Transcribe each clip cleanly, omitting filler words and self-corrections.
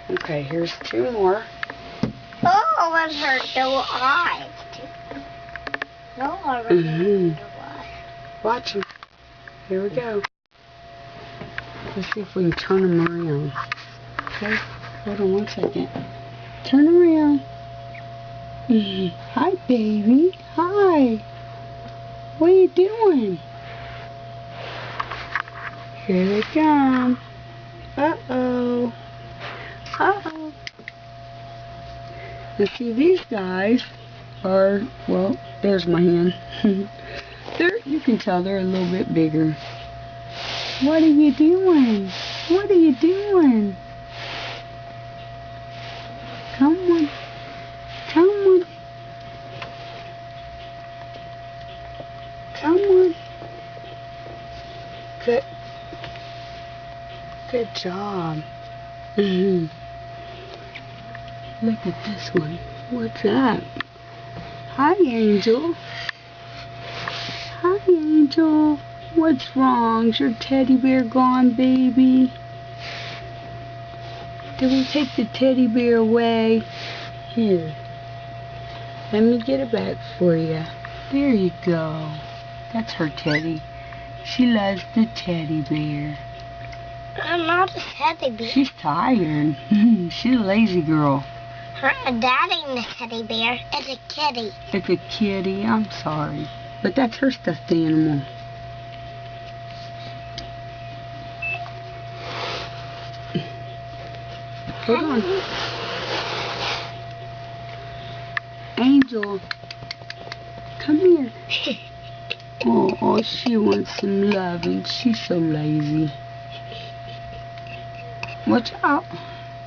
Okay, here's 2 more. Oh, let's hurt the eyes. No, I really the eyes. Watch them. Here we go. Let's see if we can turn them around. Okay, hold on 1 second. Turn around. Hi, baby. Hi. What are you doing? Here they come. Uh-oh. Uh-oh. And see, these guys are, well, there's my hand. You can tell they're a little bit bigger. What are you doing? What are you doing? Come on. Come on. Come on. Good. Good job. Look at this one. What's that? Hi, Angel. Hi, Angel. What's wrong? Is your teddy bear gone, baby? Did we take the teddy bear away? Here. Let me get it back for you. There you go. That's her teddy. She loves the teddy bear. I'm not a teddy bear. She's tired. She's a lazy girl. That ain't a teddy bear. It's a kitty. It's a kitty. I'm sorry. But that's her stuffed animal. Hold on. Angel, come here. Oh, she wants some love and she's so lazy. Watch out.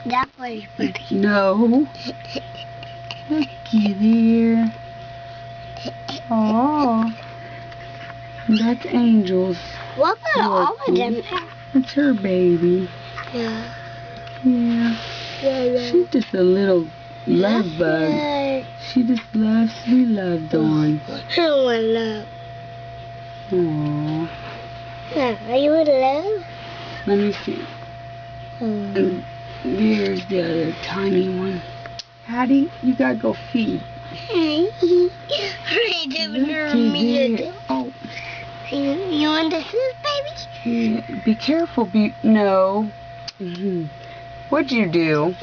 That was pretty. No. Looky there. Oh, that's Angel's. What about all of them? It's her baby. Yeah. Yeah. She's just a little love bug. She just loves to be loved on. Who in love? Aww. Yeah, are you in love? Let me see. And there's the other tiny one. Hattie, you gotta go feed. Hey. Oh. You want the soup, baby? Yeah, be careful. No. What'd you do?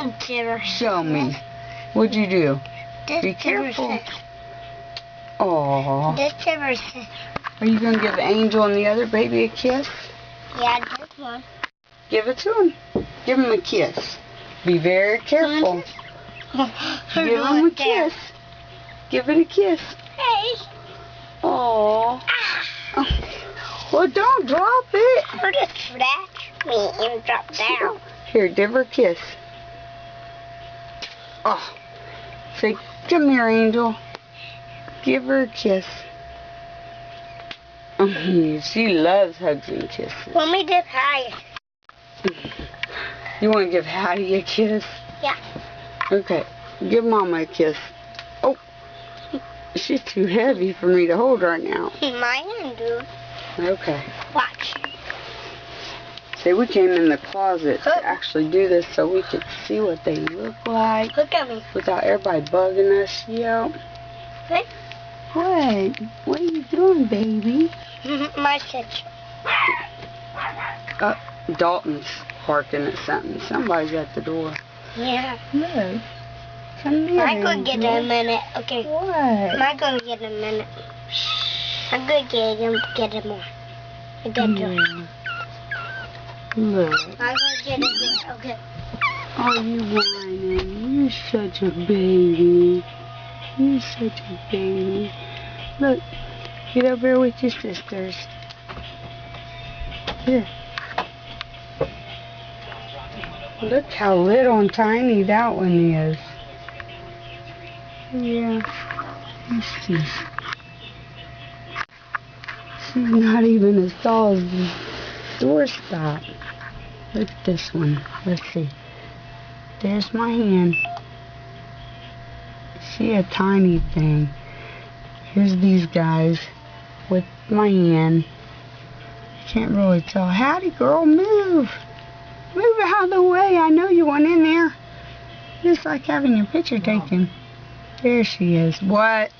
Show me. What'd you do? Be careful. Aww. Are you going to give Angel and the other baby a kiss? Yeah, this one. Give it to him. Give him a kiss. Be very careful. Give him a kiss. Give it a kiss. Hey. Aww. Well, don't drop it. Or just scratch me and drop down. Here, give her a kiss. Oh. Say, come here, Angel. Give her a kiss. She loves hugs and kisses. Let me give Hattie. You want to give Hattie a kiss? Yeah. Okay. Give Mama a kiss. Oh. She's too heavy for me to hold right now. My hand, dude. Okay. Watch. See, we came in the closet to actually do this so we could see what they look like. Look at me. Without everybody bugging us. Yep. Hey. What are you doing, baby? My sister. Dalton's barking at something. Somebody's at the door. Yeah. Look. Come here. I'm going to get in a minute. Okay. What? I'm going to get in a minute. I'm going to get him more. I got to. Look. I'm going to get in here. Okay. Oh, you whining. You're such a baby. You're such a baby. Look. Get over here with your sisters. Here. Look how little and tiny that one is. Yeah. Let's see. She's not even as tall as the doorstop. Look at this one. Let's see. There's my hand. She a tiny thing. Here's these guys with my hand. Can't really tell. Howdy, girl, move. Move out of the way. I know you want in there. just like having your picture taken. There she is. What?